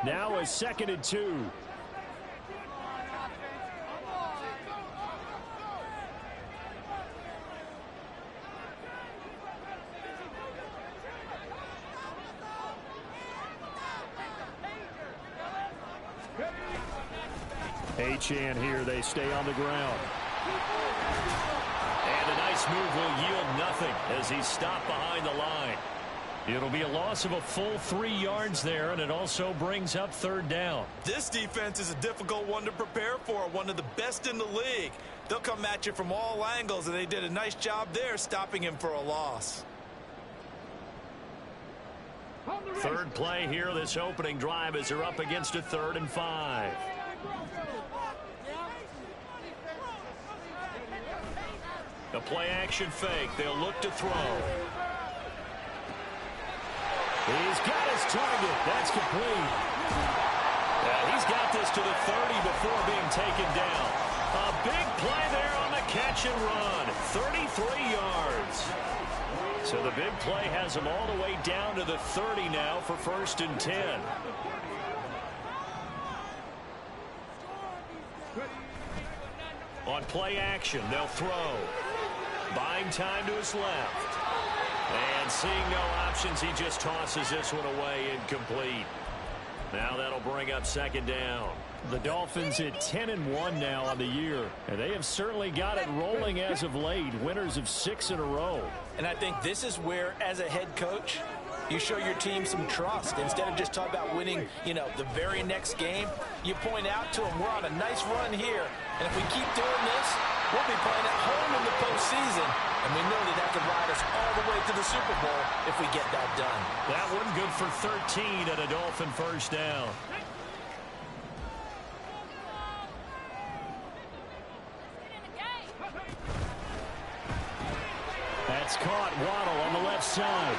Now a 2nd and 2. Achane here. They stay on the ground. And a nice move will yield nothing as he's stopped behind the line. It'll be a loss of a full 3 yards there, and it also brings up 3rd down. This defense is a difficult one to prepare for, one of the best in the league. They'll come at you from all angles, and they did a nice job there stopping him for a loss. 3rd play here, this opening drive, as they're up against a 3rd and 5. A play-action fake. They'll look to throw. He's got his target. That's complete. He's got this to the 30 before being taken down. A big play there on the catch and run. 33 yards. So the big play has him all the way down to the 30 now for 1st and 10. On play action, they'll throw. Buying time to his left. And seeing no options, he just tosses this one away, incomplete. Now that'll bring up 2nd down. The Dolphins at 10-1 now on the year, and they have certainly got it rolling as of late, winners of 6 in a row. And I think this is where, as a head coach, you show your team some trust. Instead of just talking about winning, the very next game, you point out to them, we're on a nice run here, and if we keep doing this, we'll be playing at home in the postseason, and we know that could ride us all the way to the Super Bowl if we get that done. That one good for 13 and a Dolphin 1st down. That's caught. Waddle on the left side.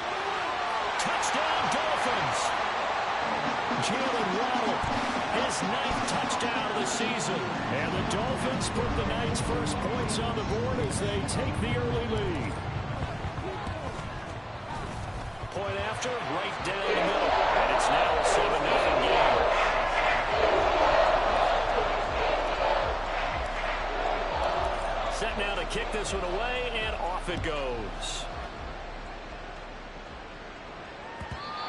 Touchdown, Dolphins. Jalen Waddle, his 9th touchdown of the season. And the Dolphins put the night's first points on the board as they take the early lead. Point after, right down the middle. And it's now a 7-0 game. Set now to kick this one away, and off it goes.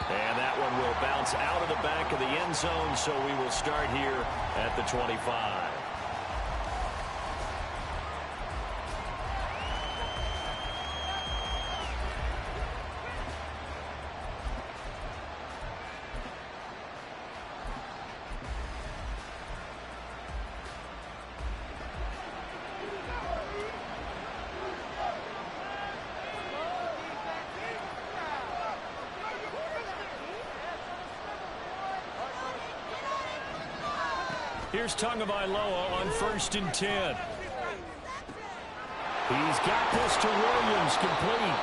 And that one will bounce out of the back of the end zone, so we will start here at the 25. Here's Tagovailoa on 1st and 10. He's got this to Williams, complete.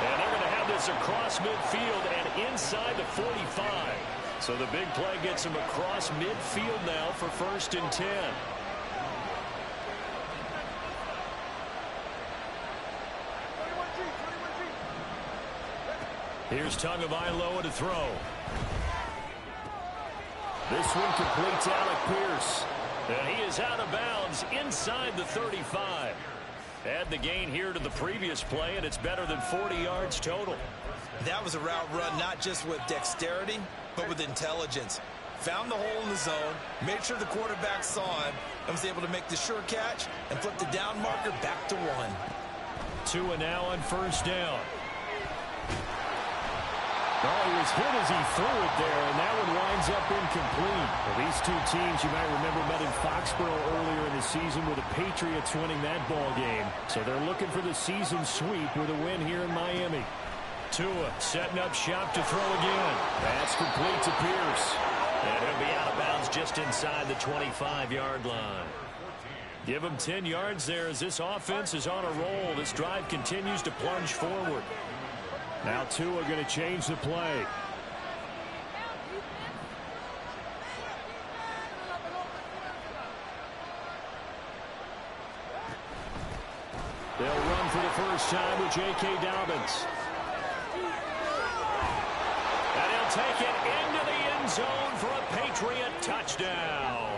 And they're going to have this across midfield and inside the 45. So the big play gets him across midfield now for 1st and 10. Here's Tagovailoa to throw. This one completes Alec Pierce. And he is out of bounds inside the 35. Add the gain here to the previous play, and it's better than 40 yards total. That was a route run not just with dexterity, but with intelligence. Found the hole in the zone, made sure the quarterback saw him, and was able to make the sure catch and flip the down marker back to 1. 2 now on 1st down. Oh, he was hit as he threw it there, and that one winds up incomplete. Well, these two teams, you might remember, met in Foxborough earlier in the season with the Patriots winning that ball game. So they're looking for the season sweep with a win here in Miami. Tua setting up shop to throw again. That's complete to Pierce. And he'll be out of bounds just inside the 25-yard line. Give him 10 yards there as this offense is on a roll. This drive continues to plunge forward. Now Tua going to change the play. They'll run for the first time with J.K. Dobbins. And he'll take it into the end zone for a Patriot touchdown.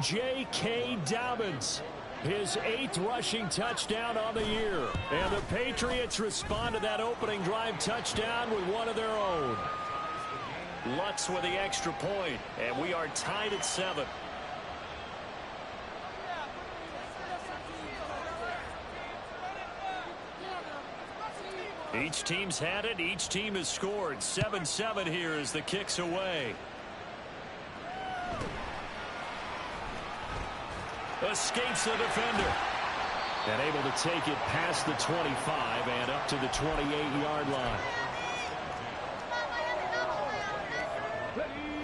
J.K. Dobbins, his 8th rushing touchdown on the year. And the Patriots respond to that opening drive touchdown with one of their own. Lutz with the extra point, and we are tied at 7. Each team's had it. Each team has scored. 7-7 here as the kick's away. Escapes the defender. And able to take it past the 25 and up to the 28-yard line.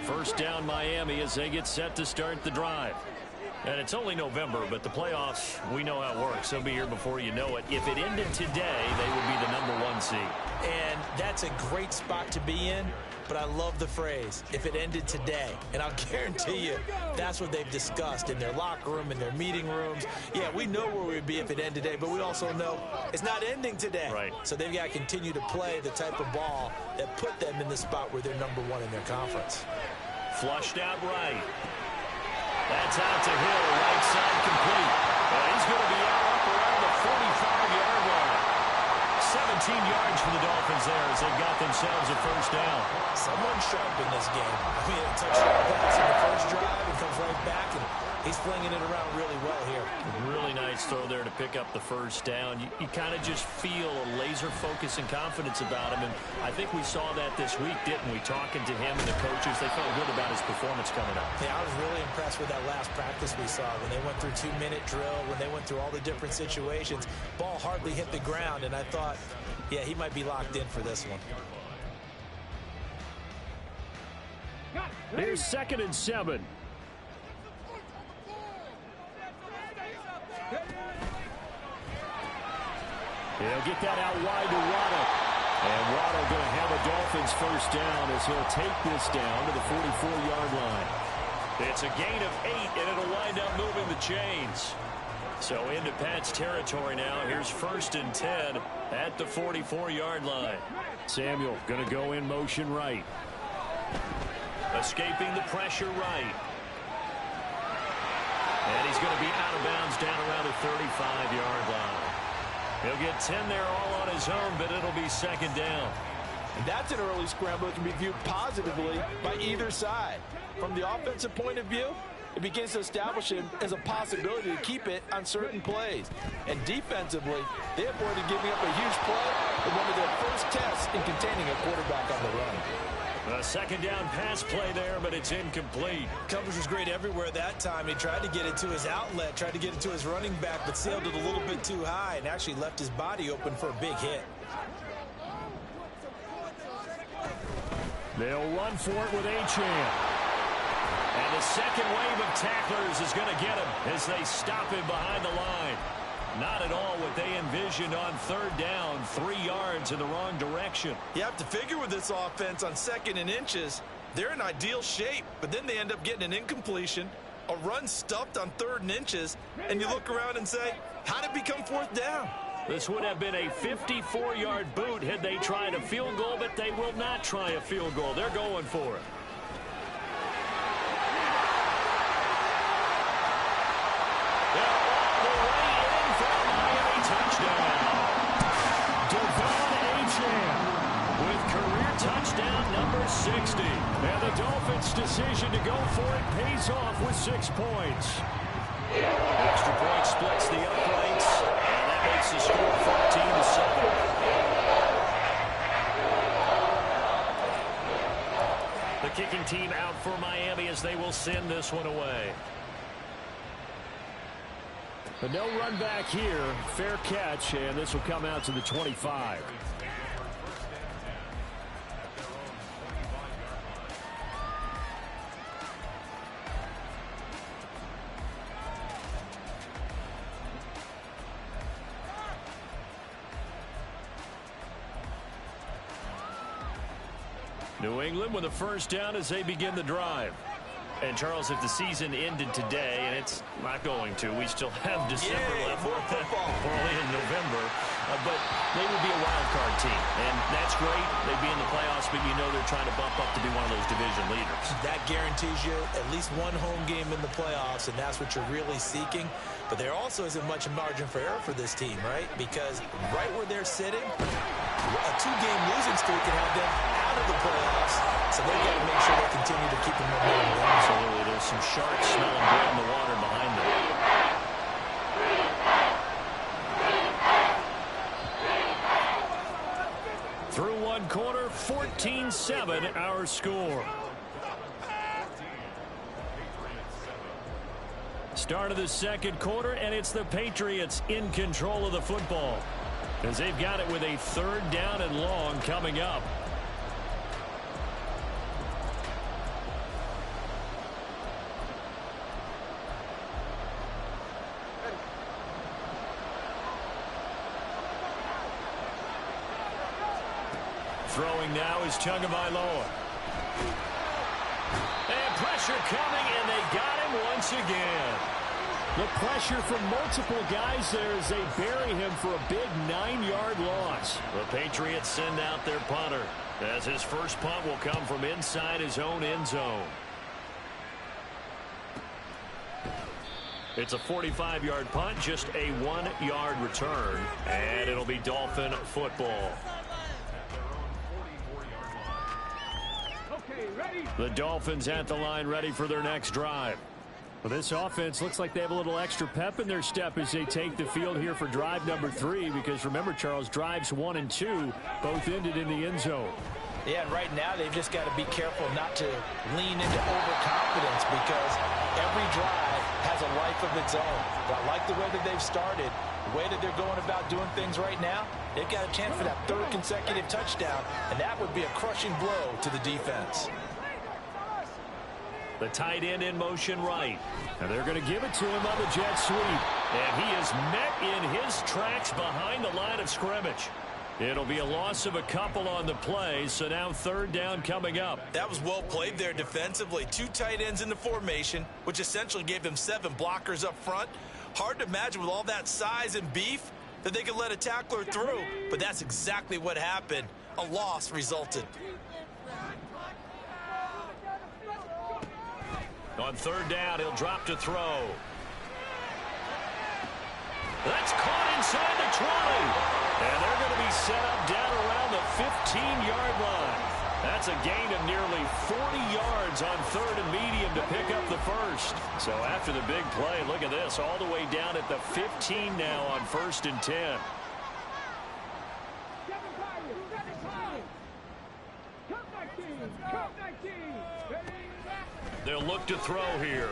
First down Miami as they get set to start the drive. And it's only November, but the playoffs, we know how it works. They'll be here before you know it. If it ended today, they would be the #1 seed. And that's a great spot to be in, but I love the phrase, if it ended today. And I'll guarantee you, that's what they've discussed in their locker room, in their meeting rooms. Yeah, we know where we'd be if it ended today, but we also know it's not ending today. Right. So they've got to continue to play the type of ball that put them in the spot where they're #1 in their conference. Flushed out right. That's out to Hill, right side complete. And he's going to be out up around the 45-yard line. 17 yards for the Dolphins there as they've got themselves a first down. Someone sharp in this game. I mean, a touchdown pass in the first drive and comes right back, and he's flinging it around really well here. Really nice throw there to pick up the first down. You kind of just feel a laser focus and confidence about him, and I think we saw that this week, didn't we? Talking to him and the coaches, they felt good about his performance coming up. Yeah, I was really impressed with that last practice we saw when they went through 2-minute drill, when they went through all the different situations. Ball hardly hit the ground, and I thought, yeah, he might be locked in for this one. Here's 2nd and 7. He'll get that out wide to Waddle. And Waddle going to have a Dolphins first down as he'll take this down to the 44-yard line. It's a gain of 8, and it'll wind up moving the chains. So into Pat's territory now. Here's 1st and 10 at the 44-yard line. Samuel going to go in motion right. Escaping the pressure right. And he's going to be out of bounds down around the 35-yard line. He'll get 10 there all on his own, but it'll be 2nd down. And that's an early scramble that can be viewed positively by either side. From the offensive point of view, it begins to establish him as a possibility to keep it on certain plays. And defensively, they avoided giving up a huge play in one of their first tests in containing a quarterback on the run. A 2nd down pass play there, but it's incomplete. Coverage was great everywhere that time. He tried to get it to his outlet, tried to get it to his running back, but sailed it a little bit too high and actually left his body open for a big hit. They'll run for it with Achane. And the second wave of tacklers is going to get him as they stop him behind the line. Not at all what they envisioned on 3rd down, 3 yards in the wrong direction. You have to figure with this offense on 2nd and inches, they're in ideal shape, but then they end up getting an incompletion, a run stuffed on 3rd and inches, and you look around and say, how did it become 4th down? This would have been a 54-yard boot had they tried a field goal, but they will not try a field goal. They're going for it. Touchdown number 60. And the Dolphins' decision to go for it pays off with 6 points. Extra point splits the uprights, and that makes the score 14-7. The kicking team out for Miami as they will send this one away. But no run back here. Fair catch, and this will come out to the 25. New England with a first down as they begin the drive. And, Charles, if the season ended today, and it's not going to, we still have December left. We're only in November. But they would be a wild card team. And that's great. They'd be in the playoffs but you know they're trying to bump up to be one of those division leaders. That guarantees you at least one home game in the playoffs, and that's what you're really seeking. But there also isn't much margin for error for this team, right? Because right where they're sitting, a two-game losing streak can have them out of the playoffs. So they've got to make sure they continue to keep the momentum going. Absolutely. There's some sharks smelling blood in the water behind them. Through one quarter, 14-7 our score. Start of the second quarter, and it's the Patriots in control of the football, as they've got it with a third down and long coming up. Throwing now is Tagovailoa. And pressure coming, and they got him once again. The pressure from multiple guys there as they bury him for a big 9-yard loss. The Patriots send out their punter, as his first punt will come from inside his own end zone. It's a 45-yard punt, just a 1-yard return, and it'll be Dolphin football. The Dolphins at the line, ready for their next drive. Well, this offense looks like they have a little extra pep in their step as they take the field here for drive number 3, because remember, Charles, drives 1 and 2 both ended in the end zone. Yeah, and right now they've just got to be careful not to lean into overconfidence, because every drive has a life of its own. But I like the way that they've started, the way that they're going about doing things right now. They've got a chance for that third consecutive touchdown, and that would be a crushing blow to the defense. The tight end in motion right. And they're going to give it to him on the jet sweep. And he is met in his tracks behind the line of scrimmage. It'll be a loss of a couple on the play, so now third down coming up. That was well played there defensively. 2 tight ends in the formation, which essentially gave them 7 blockers up front. Hard to imagine with all that size and beef that they could let a tackler through. But that's exactly what happened. A loss resulted. On third down, he'll drop to throw. That's caught inside the 20. And they're going to be set up down around the 15-yard line. That's a gain of nearly 40 yards on third and medium to pick up the first. So after the big play, look at this, all the way down at the 15 now on 1st and 10. They'll look to throw here.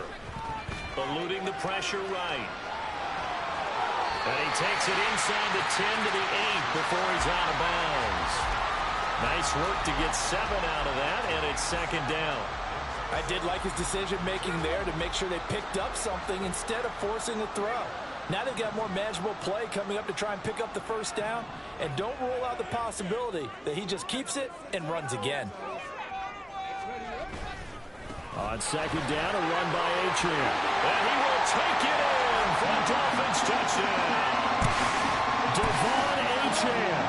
Eluding the pressure right. And he takes it inside the 10 to the 8 before he's out of bounds. Nice work to get 7 out of that, and it's second down. I did like his decision-making there to make sure they picked up something instead of forcing a throw. Now they've got more manageable play coming up to try and pick up the first down, and don't rule out the possibility that he just keeps it and runs again. On second down, a run by Atria. And he will take it in for a Dolphins touchdown. Devon Atria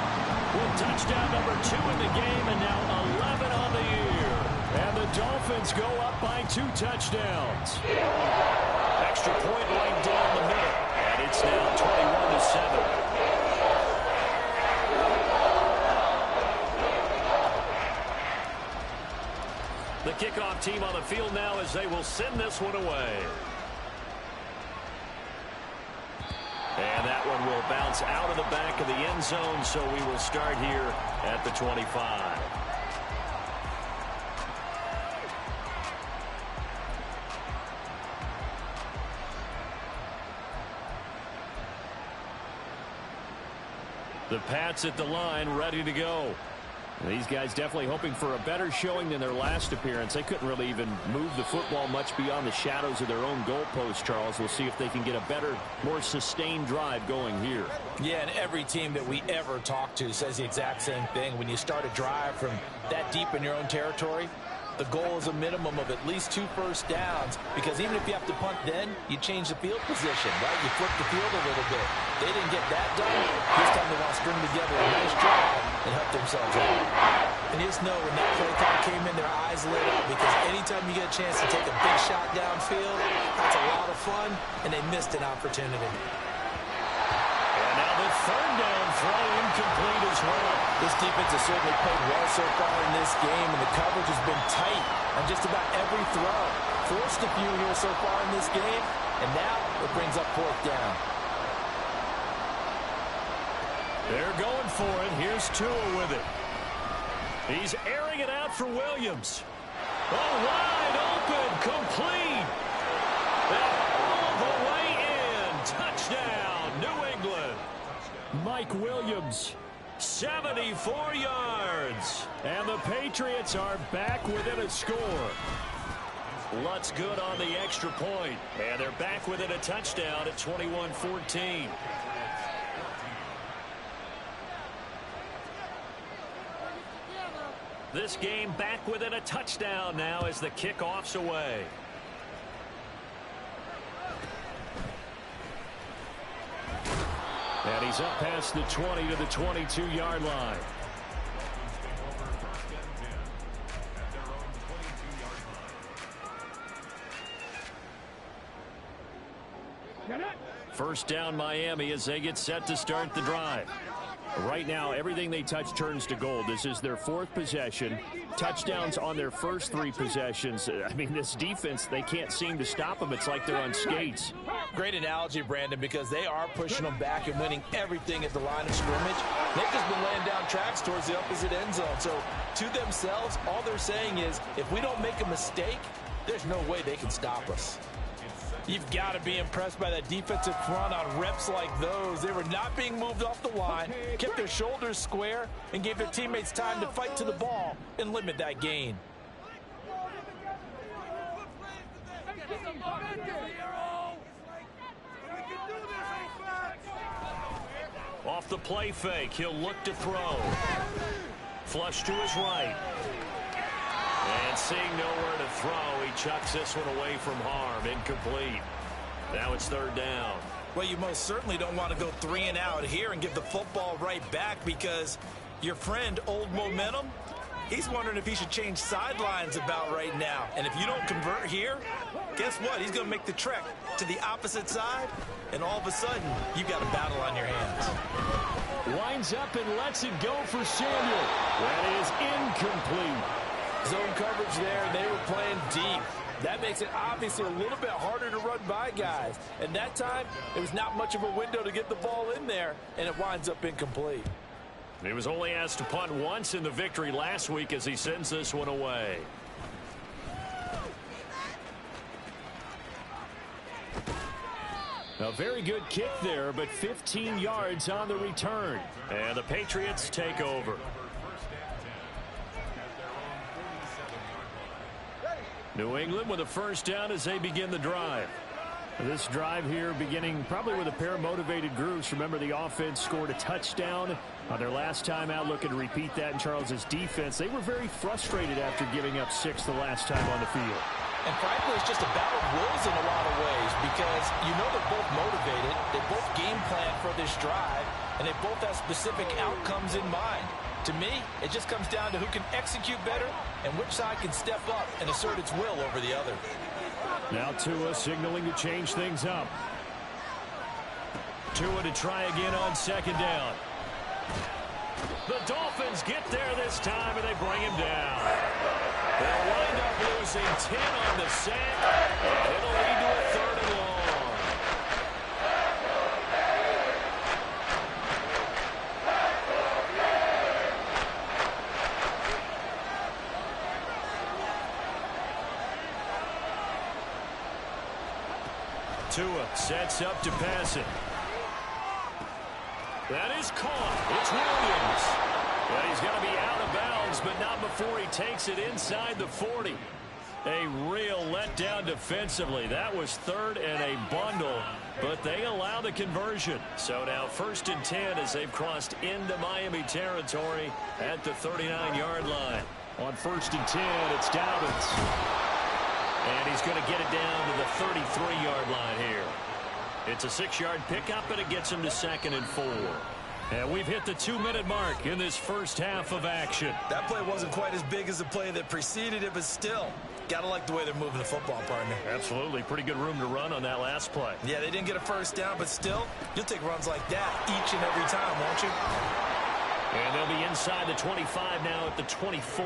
with touchdown number 2 in the game, and now 11 on the year. And the Dolphins go up by 2 touchdowns. Extra point right down the middle. And it's now 21-7. The kickoff team on the field now as they will send this one away. And that one will bounce out of the back of the end zone, so we will start here at the 25. The Pats at the line, ready to go. These guys definitely hoping for a better showing than their last appearance. They couldn't really even move the football much beyond the shadows of their own goalpost, Charles. We'll see if they can get a better, more sustained drive going here. Yeah, and every team that we ever talk to says the exact same thing. When you start a drive from that deep in your own territory, the goal is a minimum of at least 2 first downs, because even if you have to punt then, you change the field position, right? You flip the field a little bit. They didn't get that done. This time they want to string together a nice drive and help themselves out. And you just know when that play call came in, their eyes lit up, because anytime you get a chance to take a big shot downfield, that's a lot of fun, and they missed an opportunity. And now the third down throw incomplete as well. This defense has certainly played well so far in this game, and the coverage has been tight on just about every throw. Forced a few here so far in this game, and now it brings up fourth down. They're going for it. Here's Tua with it. He's airing it out for Williams. Oh, wide open, complete. And all the way in. Touchdown, New England. Mike Williams, 74 yards. And the Patriots are back within a score. Lutz good on the extra point. And they're back within a touchdown at 21-14. This game back within a touchdown now as the kickoff's away. And he's up past the 20 to the 22-yard line. First down Miami as they get set to start the drive. Right now, everything they touch turns to gold. This is their fourth possession. Touchdowns on their first three possessions. I mean, this defense, they can't seem to stop them. It's like they're on skates. Great analogy, Brandon, because they are pushing them back and winning everything at the line of scrimmage. They've just been laying down tracks towards the opposite end zone. So, to themselves, all they're saying is, if we don't make a mistake, there's no way they can stop us. You've got to be impressed by that defensive front on reps like those. They were not being moved off the line, kept their shoulders square, and gave their teammates time to fight to the ball and limit that gain. Off the play fake, he'll look to throw. Flush to his right. And seeing nowhere to throw, he chucks this one away from harm. Incomplete. Now it's third down. Well, you most certainly don't want to go 3 and out here and give the football right back, because your friend, Old Momentum, he's wondering if he should change sidelines about right now. And if you don't convert here, guess what? He's going to make the trek to the opposite side, and all of a sudden, you've got a battle on your hands. Winds up and lets it go for Samuel. That is incomplete. Zone coverage there, and they were playing deep. That makes it obviously a little bit harder to run by guys. And that time, there was not much of a window to get the ball in there, and it winds up incomplete. He was only asked to punt once in the victory last week as he sends this one away. A very good kick there, but 15 yards on the return. And the Patriots take over. New England with a first down as they begin the drive. This drive here beginning probably with a pair of motivated groups. Remember, the offense scored a touchdown on their last time out. Looking to repeat that in Charles's defense. They were very frustrated after giving up 6 the last time on the field. And frankly, it's just a battle of wills in a lot of ways, because you know they're both motivated. They both game plan for this drive, and they both have specific outcomes in mind. To me, it just comes down to who can execute better and which side can step up and assert its will over the other. Now Tua signaling to change things up. Tua to try again on second down. The Dolphins get there this time, and they bring him down. They'll wind up losing 10 on the sack, and it'll lead to a third and long. Tua sets up to pass it. That is caught. It's Williams. Well, he's going to be out of bounds, but not before he takes it inside the 40. A real letdown defensively. That was third and a bundle, but they allow the conversion. So now 1st and 10 as they've crossed into Miami territory at the 39-yard line. On 1st and 10, it's Dobbins. And he's going to get it down to the 33-yard line here. It's a 6-yard pickup, and it gets him to 2nd and 4. And we've hit the 2-minute mark in this first half of action. That play wasn't quite as big as the play that preceded it, but still, got to like the way they're moving the football, partner. Absolutely. Pretty good room to run on that last play. Yeah, they didn't get a first down, but still, you'll take runs like that each and every time, won't you? And they'll be inside the 25 now at the 24.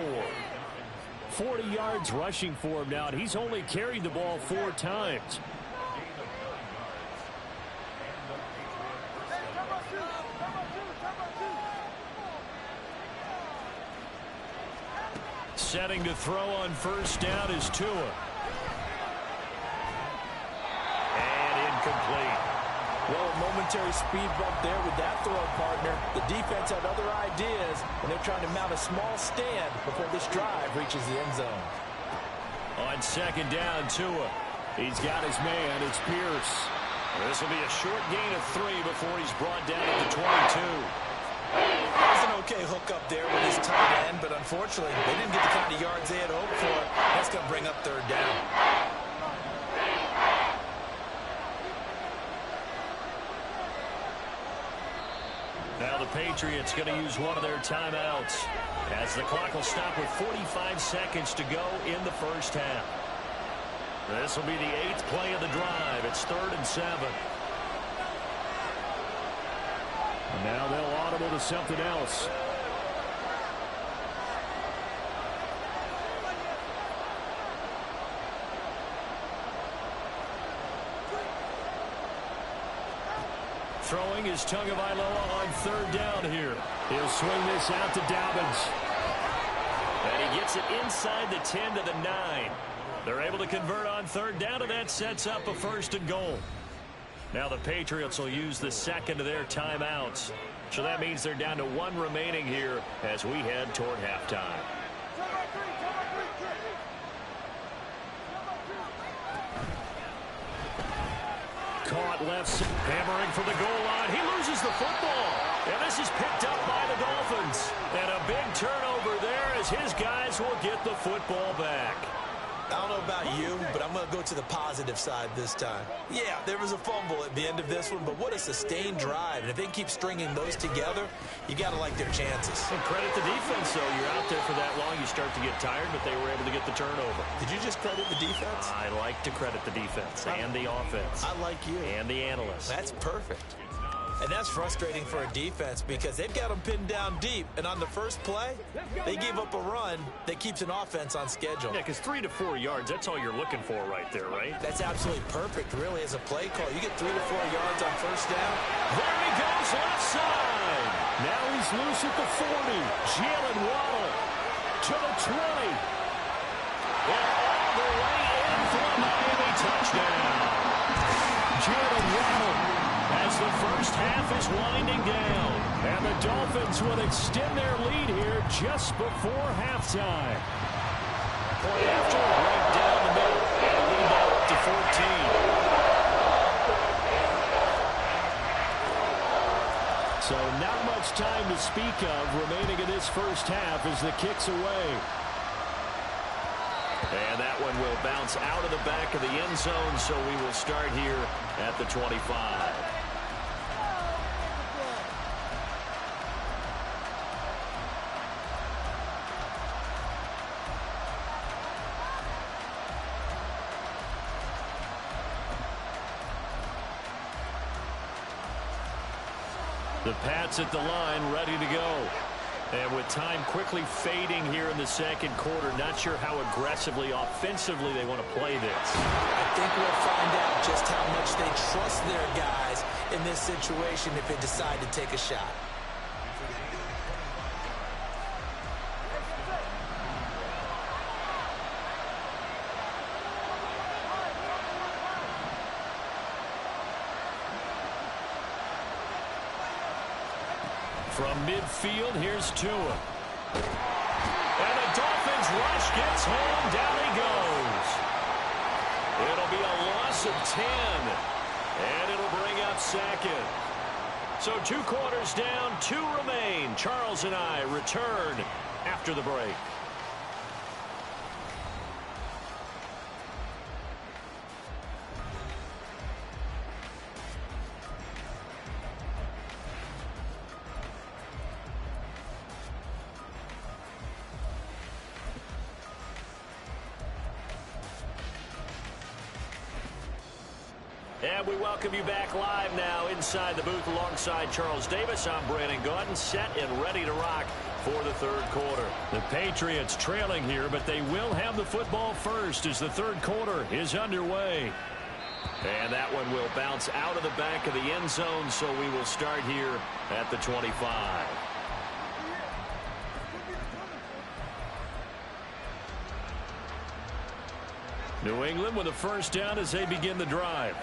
40 yards rushing for him now, and he's only carried the ball 4 times. Setting to throw on first down is Tua. And incomplete. Well, a momentary speed bump there with that throw, partner. The defense had other ideas, and they're trying to mount a small stand before this drive reaches the end zone. On second down, Tua. He's got his man. It's Pierce. This will be a short gain of 3 before he's brought down at the 22. There's an okay hook up there with his tight end, but unfortunately, they didn't get the kind of yards they had hoped for. That's going to bring up third down. Now the Patriots going to use one of their timeouts as the clock will stop with 45 seconds to go in the first half. This will be the 8th play of the drive. It's 3rd and 7. And now they'll audible to something else. Throwing is Tagovailoa on 3rd down here. He'll swing this out to Dobbins. And he gets it inside the 10 to the 9. They're able to convert on 3rd down, and that sets up a 1st and goal. Now the Patriots will use the second of their timeouts. So that means they're down to 1 remaining here as we head toward halftime. Caught left, hammering for the goal line. He loses the football. And this is picked up by the Dolphins. And a big turnover there as his guys will get the football back. I don't know about you, but I'm going to go to the positive side this time. Yeah, there was a fumble at the end of this one, but what a sustained drive. And if they can keep stringing those together, you got to like their chances. And credit the defense, though. You're out there for that long, you start to get tired, but they were able to get the turnover. Did you just credit the defense? I like to credit the defense and the offense. I like you. And the analysts. That's perfect. And that's frustrating for a defense because they've got them pinned down deep. And on the first play, they gave up a run that keeps an offense on schedule. Yeah, because 3 to 4 yards, that's all you're looking for right there, right? That's absolutely perfect, really, as a play call. You get 3 to 4 yards on first down. There he goes, left side. Now he's loose at the 40. Jalen Waddle to the 20. And all the way in for a Miami touchdown. Jalen Waddle as the first half is winding down. And the Dolphins will extend their lead here just before halftime. Point after, right down the middle. And a lead ball up to 14. So not much time to speak of remaining in this first half as the kick's away. And that one will bounce out of the back of the end zone, so we will start here at the 25. The Pats at the line, ready to go. And with time quickly fading here in the second quarter, not sure how aggressively, offensively they want to play this. I think we'll find out just how much they trust their guys in this situation if they decide to take a shot. From midfield, here's Tua. And the Dolphins rush gets home. Down he goes. It'll be a loss of 10. And it'll bring up second. So 2 quarters down, 2 remain. Charles and I return after the break. And we welcome you back live now inside the booth alongside Charles Davis. I'm Brandon Gaudin, set and ready to rock for the third quarter. The Patriots trailing here, but they will have the football first as the third quarter is underway. And that one will bounce out of the back of the end zone, so we will start here at the 25. New England with a first down as they begin the drive.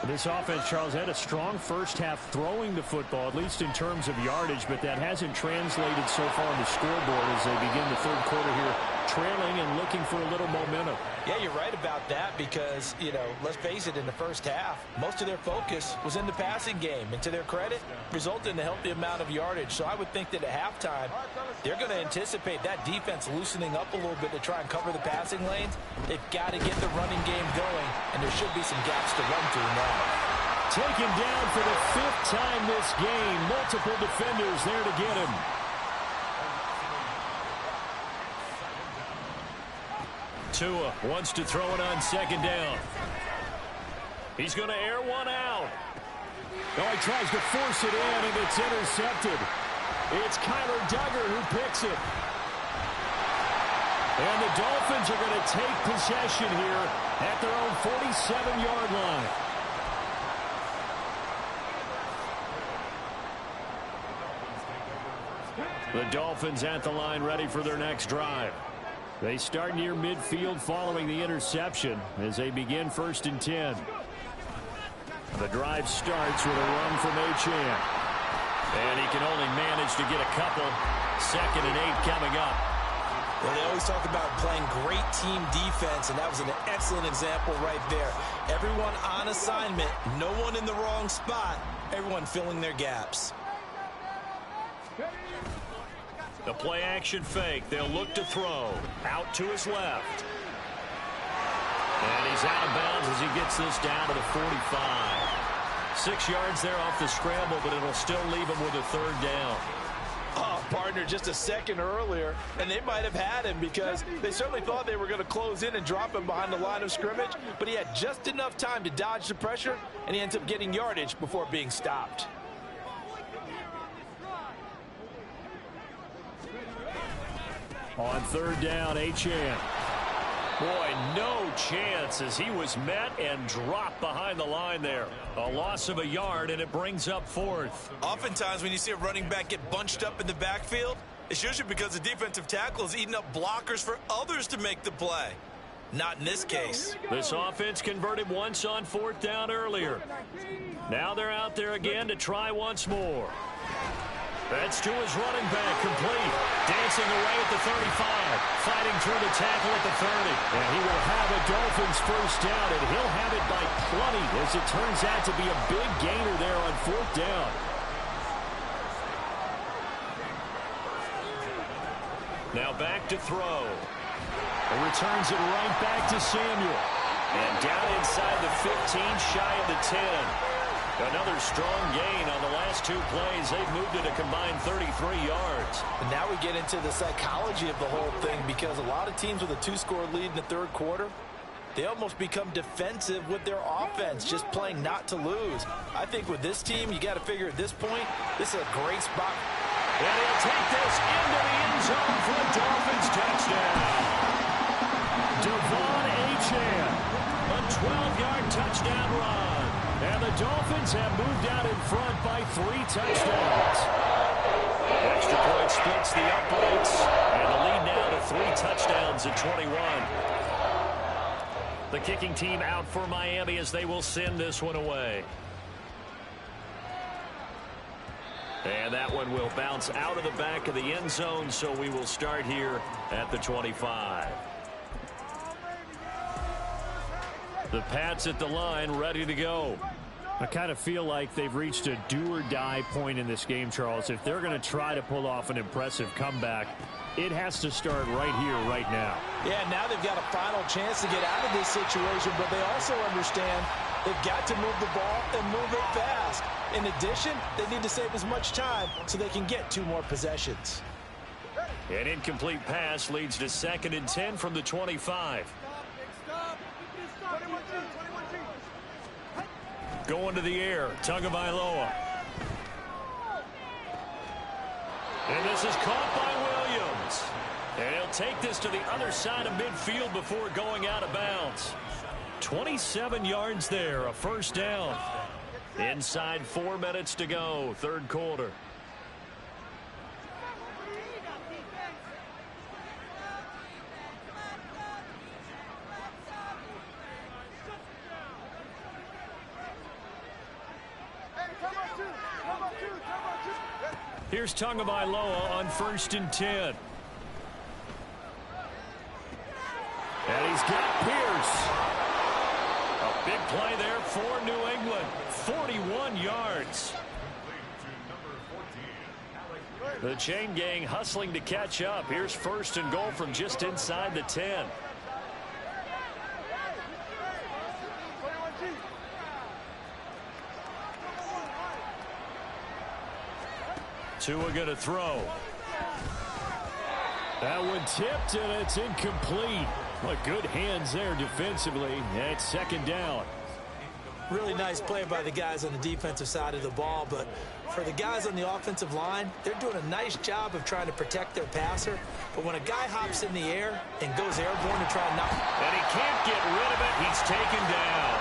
This offense, Charles, had a strong first half throwing the football, at least in terms of yardage, but that hasn't translated so far on the scoreboard as they begin the third quarter here, trailing and looking for a little momentum. Yeah, you're right about that because, let's face it, in the first half, most of their focus was in the passing game. And to their credit, resulted in a healthy amount of yardage. So I would think that at halftime, they're going to anticipate that defense loosening up a little bit to try and cover the passing lanes. They've got to get the running game going, and there should be some gaps to run through now. Taken down for the fifth time this game. Multiple defenders there to get him. Tua wants to throw it on second down. He's going to air one out. Oh, he tries to force it in, and it's intercepted. It's Kyler Duggar who picks it. And the Dolphins are going to take possession here at their own 47-yard line. The Dolphins at the line ready for their next drive. They start near midfield following the interception as they begin 1st and 10. The drive starts with a run from Achane. And he can only manage to get a couple. 2nd and 8 coming up. Well, they always talk about playing great team defense, and that was an excellent example right there. Everyone on assignment, no one in the wrong spot, everyone filling their gaps. The play action fake. They'll look to throw. Out to his left. And he's out of bounds as he gets this down to the 45. 6 yards there off the scramble, but it'll still leave him with a third down. Oh, partner, just a second earlier, and they might have had him because they certainly thought they were going to close in and drop him behind the line of scrimmage, but he had just enough time to dodge the pressure, and he ends up getting yardage before being stopped. On third down, Achane. Boy, no chance as he was met and dropped behind the line there. A loss of a yard, and it brings up 4th. Oftentimes when you see a running back get bunched up in the backfield, it's usually because the defensive tackle is eating up blockers for others to make the play. Not in this case. This offense converted once on 4th down earlier. Now they're out there again to try once more. That's to his running back, complete. Dancing away at the 35. Fighting through the tackle at the 30. And he will have a Dolphins first down, and he'll have it by plenty as it turns out to be a big gainer there on 4th down. Now back to throw. He returns it right back to Samuel. And down inside the 15, shy of the 10. Another strong gain on the last 2 plays. They've moved it a combined 33 yards. And now we get into the psychology of the whole thing because a lot of teams with a 2-score lead in the third quarter, they almost become defensive with their offense, just playing not to lose. I think with this team, you got to figure at this point, this is a great spot. And he'll take this into the end zone for a Dolphins touchdown. Devon Achane, a 12-yard touchdown run. And the Dolphins have moved out in front by 3 touchdowns. Extra point splits the uprights. And the lead now to 3 touchdowns at 21. The kicking team out for Miami as they will send this one away. And that one will bounce out of the back of the end zone, so we will start here at the 25. The Pats at the line, ready to go. I kind of feel like they've reached a do-or-die point in this game, Charles. If they're going to try to pull off an impressive comeback, it has to start right here, right now. Yeah, now they've got a final chance to get out of this situation, but they also understand they've got to move the ball and move it fast. In addition, they need to save as much time so they can get 2 more possessions. An incomplete pass leads to 2nd and 10 from the 25. Going to the air. Tagovailoa. And this is caught by Williams. And he'll take this to the other side of midfield before going out of bounds. 27 yards there, a first down. Inside 4 minutes to go, third quarter. Here's Tagovailoa on 1st and 10. And he's got Pierce. A big play there for New England. 41 yards. The chain gang hustling to catch up. Here's 1st and goal from just inside the 10. Tua going to throw. That one tipped, and it's incomplete. What good hands there defensively. And it's 2nd down. Really nice play by the guys on the defensive side of the ball, but for the guys on the offensive line, they're doing a nice job of trying to protect their passer. But when a guy hops in the air and goes airborne to try and knock, and he can't get rid of it, he's taken down.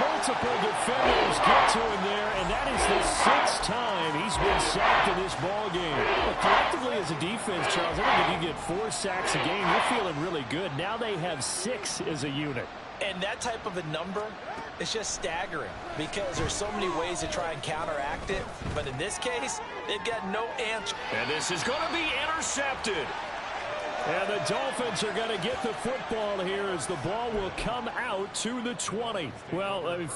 Multiple defenders get to him there, and that is the 6th time he's been sacked in this ball game. Well, collectively as a defense, Charles, I think if you get 4 sacks a game, you're feeling really good. Now they have 6 as a unit. And that type of a number, it's just staggering because there's so many ways to try and counteract it. But in this case, they've got no answer. And this is going to be intercepted. And the Dolphins are going to get the football here as the ball will come out to the 20. Well, I mean,